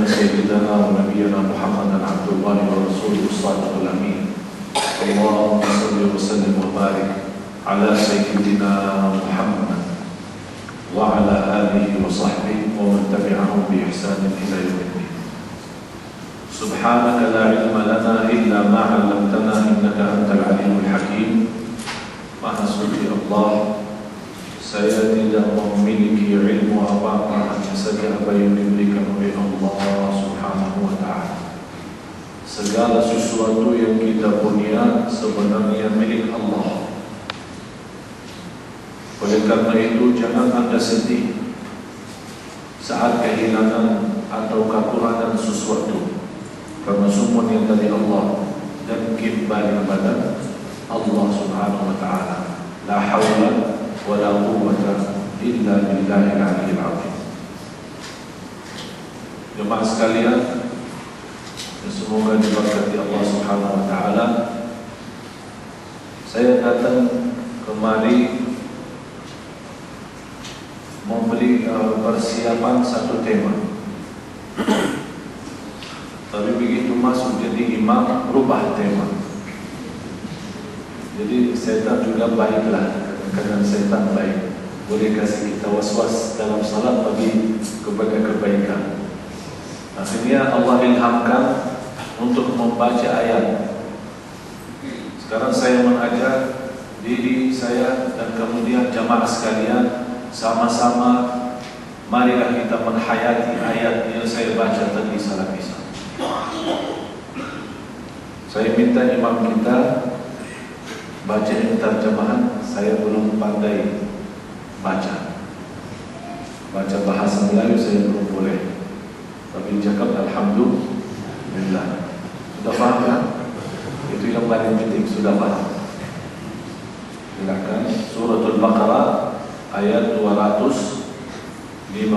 سيدنا ونبينا محمدا عبد الله ورسوله الصادق الأمين. اللهم صل وسلم وبارك على سيدنا محمد وعلى آله وصحبه ومن تبعهم بإحسان إلى يوم الدين. سبحانك لا علم لنا إلا ما علمتنا إنك أنت العليم الحكيم. Maha suci Allah, saya tidak memiliki ilmu apa-apa, hanya saja apa yang diberikan oleh Allah Subhanahu wa Ta'ala. Segala sesuatu yang kita punya sebenarnya milik Allah. Oleh karena itu jangan Anda sedih saat kehilangan atau kekurangan sesuatu, karena semuanya dari Allah dan kembali kepada Allah Subhanahu wa Ta'ala. La haula wa la quwwata illa billahil aliyyil azim. Jemaah sekalian, semoga diberkati Allah Subhanahu wa Ta'ala. Saya datang kemari memberi persiapan satu tema. Tapi begitu masuk jadi imam, rubah tema. Jadi setan juga baiklah, kadang setan baik, boleh kasih kita was-was dalam salat bagi kepada kebaikan. Akhirnya Allah ilhamkan untuk membaca ayat. Sekarang saya mengajak diri saya dan kemudian jamaah sekalian, sama-sama marilah kita menghayati ayat yang saya baca tadi salat Isya. Saya minta imam kita baca terjemahan, saya belum pandai baca bahasa Melayu, saya belum boleh. Tapi cakap alhamdulillah. Sudah faham kan? Itu yang paling penting, sudah faham. Silakan Suratul Baqarah ayat 258.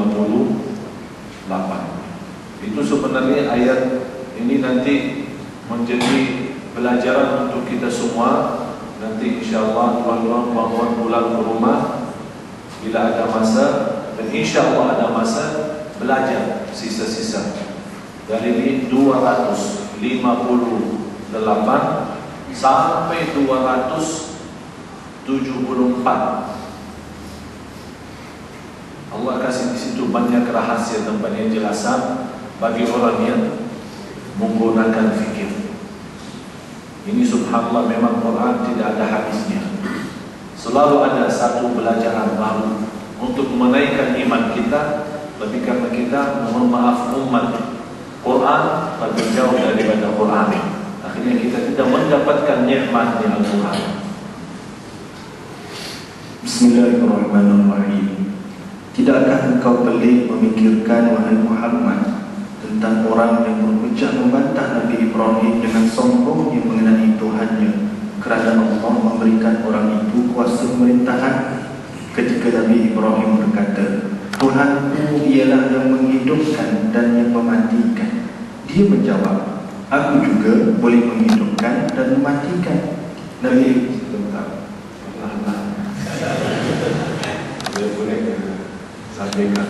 Itu sebenarnya ayat ini nanti menjadi pelajaran untuk kita semua. Nanti insyaAllah tuan-tuan pulang ke rumah bila ada masa, dan insyaAllah ada masa belajar sisa-sisa dari 258 sampai 274. Allah kasih di situ banyak rahasia dan banyak jelasan bagi orang yang menggunakan fikir. Ini subhanallah, memang Quran tidak ada habisnya. Selalu ada satu pelajaran baru untuk menaikkan iman kita. Tapi karena kita, mohon maaf, umat Quran lebih jauh daripada Quran, akhirnya kita tidak mendapatkan nikmatnya Al-Quran. Bismillahirrahmanirrahim. Tidakkah engkau pelik memikirkan, wahai Muhammad, tentang orang yang berhujah membantah Nabi Ibrahim dengan sombongnya mengenai Tuhannya, kerana Allah memberikan orang itu kuasa pemerintahan? Ketika Nabi Ibrahim berkata, Tuhanku ialah yang menghidupkan dan yang mematikan, dia menjawab, aku juga boleh menghidupkan dan mematikan. Nabi boleh sampaikan.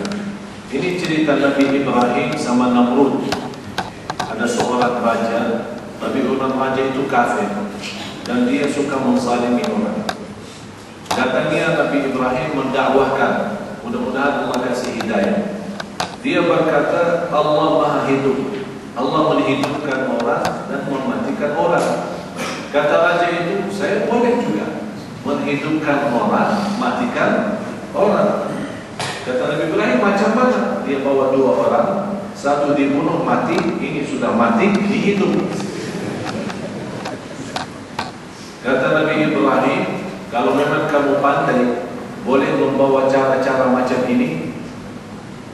Ini cerita Nabi Ibrahim sama Namrud. Ada seorang raja, tapi orang raja itu kafir dan dia suka menzalimi orang. Datangnya Nabi Ibrahim mendakwahkan, mudah-mudahan Allah kasih hidayah. Dia berkata, Allah Maha Hidup, Allah menghidupkan orang dan mematikan orang. Kata raja itu, saya boleh juga menghidupkan orang, matikan orang. Kata Nabi Ibrahim, macam mana? Dia bawa dua orang, satu dibunuh mati, ini sudah mati, dihidup. Kata Nabi Ibrahim, kalau memang kamu pandai, boleh membawa cara-cara macam ini.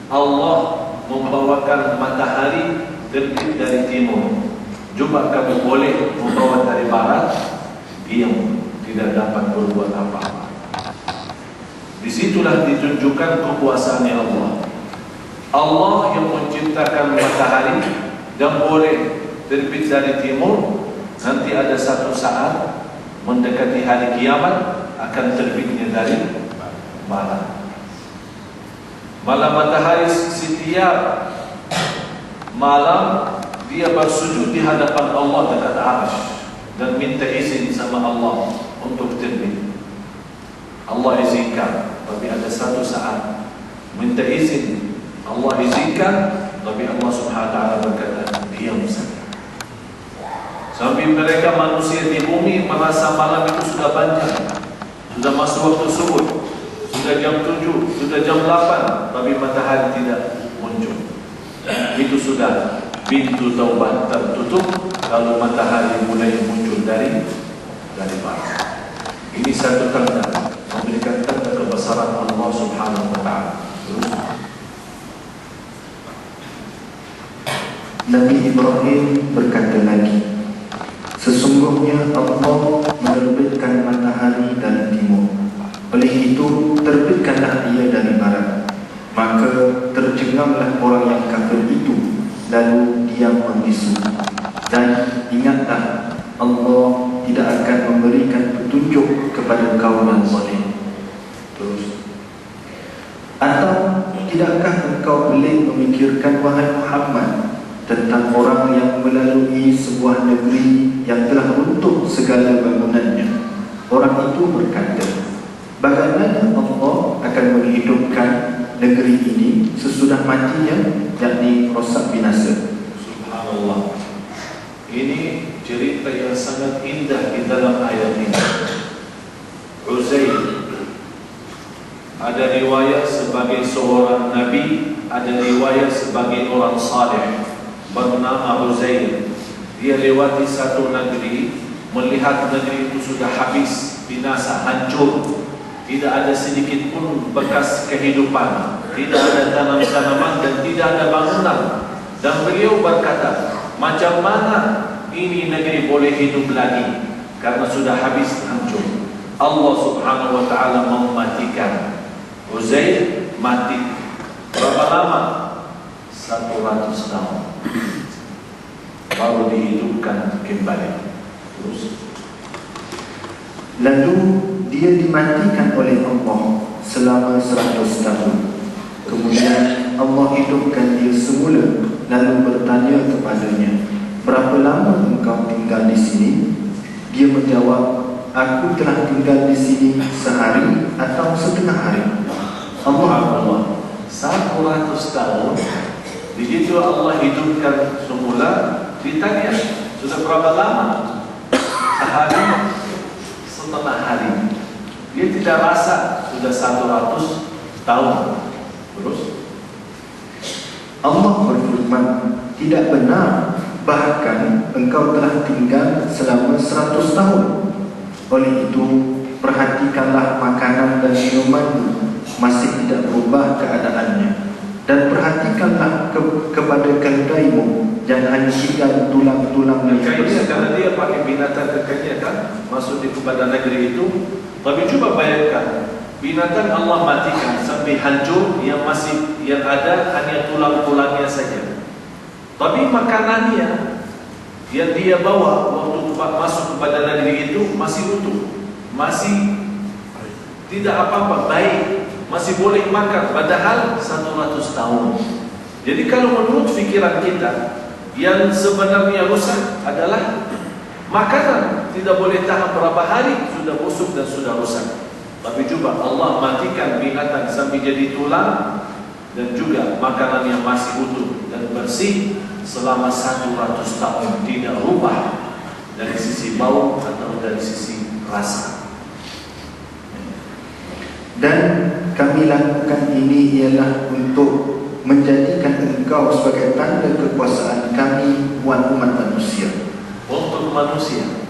Allah membawakan matahari terbit dari timur, coba kamu boleh membawa dari barat, diam, tidak dapat berbuat apa-apa. Disitulah ditunjukkan kekuasaannya Allah. Allah yang menciptakan matahari dan boleh terbit dari timur. Nanti ada satu saat mendekati hari kiamat akan terbitnya dari barat. Malah matahari setiap malam dia bersujud di hadapan Allah dekat Arsy dan minta izin sama Allah untuk terbit. Allah izinkan, tapi ada satu saat minta izin, Allah izinkan, tapi Allah Subhanahu wa taala berkata diam saja. Sampai mereka manusia di bumi merasa malam itu sudah panjang, sudah masuk waktu subuh, sudah jam 7, sudah jam 8, tapi matahari tidak muncul. Itu sudah pintu taubat tertutup kalau matahari mulai muncul dari barat. Ini satu tanda, memberikan tanda kebesaran Allah Subhanahu wa taala. Nabi Ibrahim berkata lagi, sesungguhnya Allah menerbitkan matahari dari timur, oleh itu terbitkanlah ia dari barat. Maka tercenganglah orang yang kafir itu, lalu dia membisu. Dan ingatlah, Allah tidak akan memberikan petunjuk kepada kaum yang zalim. Terus, atau tidakkah engkau boleh memikirkan, wahai Muhammad, tentang orang yang melalui sebuah negeri yang telah runtuh segala bangunannya? Orang itu berkata, bagaimana Allah akan menghidupkan negeri ini sesudah matinya, yakni rosak binasa? Subhanallah. Ini cerita yang sangat indah di dalam ayat ini. Uzair ada riwayat sebagai seorang nabi, ada riwayat sebagai orang saleh bernama Uzair. Dia lewati satu negeri, melihat negeri itu sudah habis, binasa, hancur. Tidak ada sedikit pun bekas kehidupan, tidak ada tanam-tanaman dan tidak ada bangunan. Dan beliau berkata, macam mana ini negeri boleh hidup lagi karena sudah habis, hancur. Allah Subhanahu wa taala mematikan. Uzair mati. Berapa lama? 100 tahun. Baru dihidupkan kembali. Terus, lalu dia dimatikan oleh Allah selama 100 tahun. Kemudian Allah hidupkan dia semula, lalu bertanya kepadanya, berapa lama engkau tinggal di sini? Dia menjawab, aku telah tinggal di sini sehari atau setengah hari. Allah 100 tahun. Begitu Allah hidupkan semula, ditanya, sudah berapa lama? Sehari, setengah hari. Dia tidak rasa sudah 100 tahun. Terus Allah berfirman, tidak benar, bahkan engkau telah tinggal selama 100 tahun. Oleh itu, perhatikanlah makanan dan minumanmu masih tidak berubah keadaannya. Dan perhatikanlah kepada keledaimu, jangan hanya tinggal tulang-tulang yang kekayaan, karena dia pakai binatang kekayaan kan, masuk di kepada negeri itu. Tapi coba bayangkan, binatang Allah matikan sampai hancur, yang ada hanya tulang-tulangnya saja. Tapi makanannya yang dia bawa waktu masuk kepada negeri itu masih utuh, masih tidak apa-apa, baik, masih boleh makan, padahal 100 tahun. Jadi kalau menurut fikiran kita, yang sebenarnya rusak adalah makanan, tidak boleh tahan berapa hari, sudah busuk dan sudah rusak. Tapi coba Allah matikan binatang sampai jadi tulang, dan juga makanan yang masih utuh dan bersih selama 100 tahun, tidak rubah dari sisi bau atau dari sisi rasa. Dan kami lakukan ini ialah untuk menjadikan engkau sebagai tanda kekuasaan kami buat umat manusia. Untuk manusia,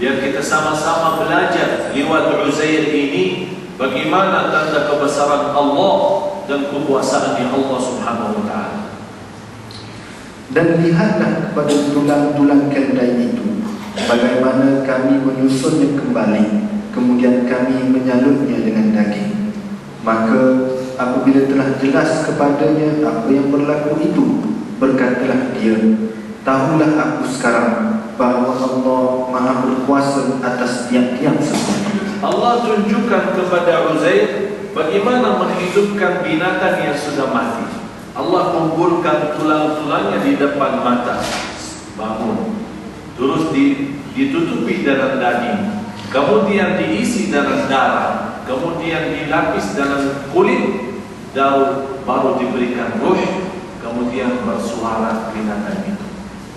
biar kita sama-sama belajar lewat Uzair ini bagaimana tanda kebesaran Allah dan kekuasaan Allah Subhanahu wa taala. Dan lihatlah kepada tulang-tulang keledai itu, bagaimana kami menyusunnya kembali, kemudian kami menyalutnya dengan daging. Maka apabila telah jelas kepadanya apa yang berlaku itu, berkatalah dia, tahulah aku sekarang bahawa Allah Maha berkuasa atas tiap-tiap sesuatu. Allah tunjukkan kepada Uzair bagaimana menghidupkan binatang yang sudah mati. Allah kumpulkan tulang-tulangnya di depan mata. Bangun. Terus ditutupi dalam daging. Kemudian diisi dalam darah. Kemudian dilapis dalam kulit. Baru diberikan ruh. Kemudian bersuara binatang itu.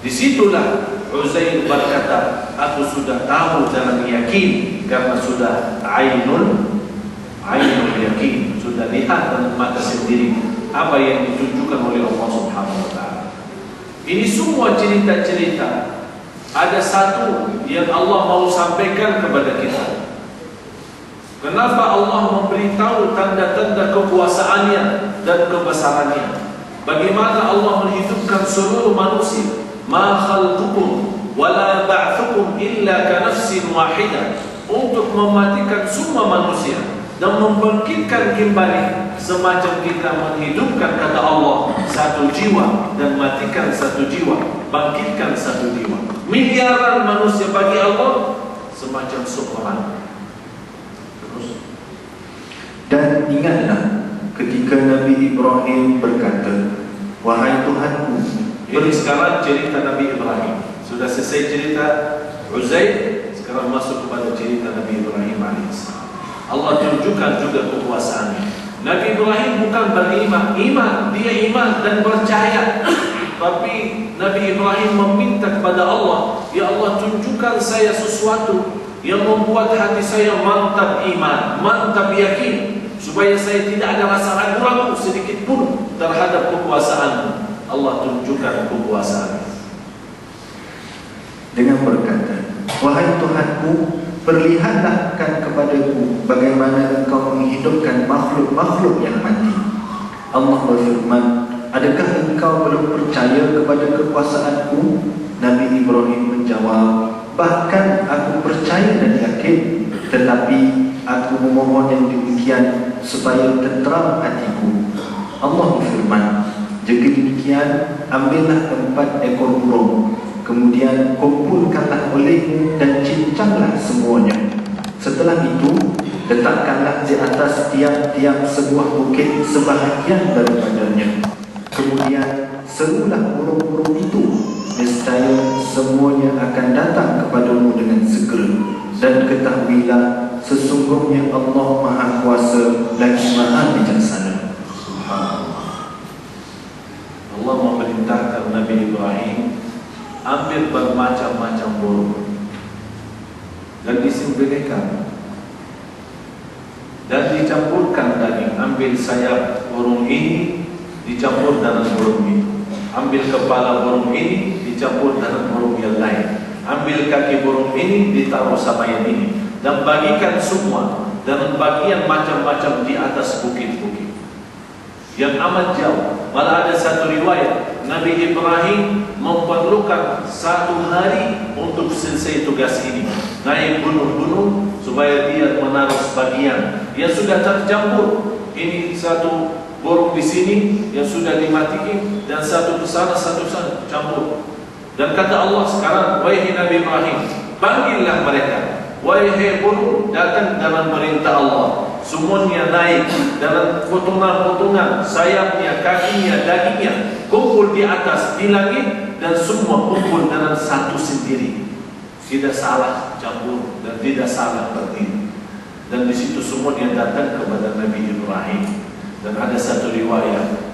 Disitulah Uzair berkata, aku sudah tahu dalam yakin, karena sudah ainul yakin, sudah lihat dengan mata sendiri apa yang ditunjukkan oleh Allah Subhanahu wa taala. Ini semua cerita-cerita, ada satu yang Allah mau sampaikan kepada kita. Kenapa Allah memberitahu tanda-tanda kekuasaannya dan kebesarannya? Bagaimana Allah menghidupkan seluruh manusia? Ma khalqukum wala ba'thukum illa ka nafsin wahidah, untuk mematikan semua manusia dan membangkitkan kembali, semacam kita menghidupkan, kata Allah, satu jiwa dan matikan satu jiwa, bangkitkan satu jiwa. Miliaran manusia bagi Allah semacam seorang. Terus, dan ingatlah ketika Nabi Ibrahim berkata, wahai Tuhanku. Ini sekarang cerita Nabi Ibrahim. Sudah selesai cerita Uzair, sekarang masuk kepada cerita Nabi Ibrahim AS. Allah tunjukkan juga kekuasaannya. Nabi Ibrahim bukan beriman, dia iman dan percaya. Tapi Nabi Ibrahim meminta kepada Allah, ya Allah, tunjukkan saya sesuatu yang membuat hati saya mantap iman, mantap yakin, supaya saya tidak ada rasa ragu-ragu sedikit pun terhadap kekuasaan-Mu. Allah tunjukkan kekuasaan dengan berkata, wahai Tuhanku, perlihatlah kepadaku bagaimana Engkau menghidupkan makhluk-makhluk yang mati. Allah berfirman, adakah engkau belum percaya kepada kekuasaanku? Nabi Ibrahim menjawab, bahkan aku percaya dan yakin, tetapi aku memohon yang demikian supaya tenteram hatiku. Allah berfirman, jika demikian, ambillah 4 ekor burung, kemudian kumpulkanlah olehmu dan cincanglah semuanya. Setelah itu, letakkanlah di atas tiap-tiap sebuah bukit sebahagian daripadanya. Kemudian serulah burung-burung itu, nescaya semuanya akan datang kepadamu dengan segera. Dan ketahuilah, sesungguhnya Allah Maha Kuasa lagi Maha Bijaksana. Subhanallah. Allah memerintahkan Nabi Ibrahim ambil bermacam-macam burung dan disembelihkan dan dicampurkan daging. Ambil sayap burung ini dicampur dengan burung itu, ambil kepala burung ini dicampur dengan burung yang lain, ambil kaki burung ini ditaruh sama yang ini, dan bagikan semua dengan bagian macam-macam di atas bukit-bukit yang amat jauh. Malah ada satu riwayat, Nabi Ibrahim memerlukan 1 hari untuk selesai tugas ini, naik gunung-gunung supaya dia menaruh sebagian yang sudah tercampur. Ini satu burung di sini yang sudah dimatikan, dan satu ke sana, satu ke sana, campur. Dan kata Allah sekarang, wahai Nabi Ibrahim, panggillah mereka. Wahai burung, datang dalam perintah Allah. Semuanya naik dalam potongan-potongan, sayapnya, kakinya, dagingnya, kumpul di atas, di langit, dan semua kumpul dalam satu sendiri. Tidak salah campur dan tidak salah berdiri. Dan di situ semuanya datang kepada Nabi Ibrahim. Dan ada satu riwayat,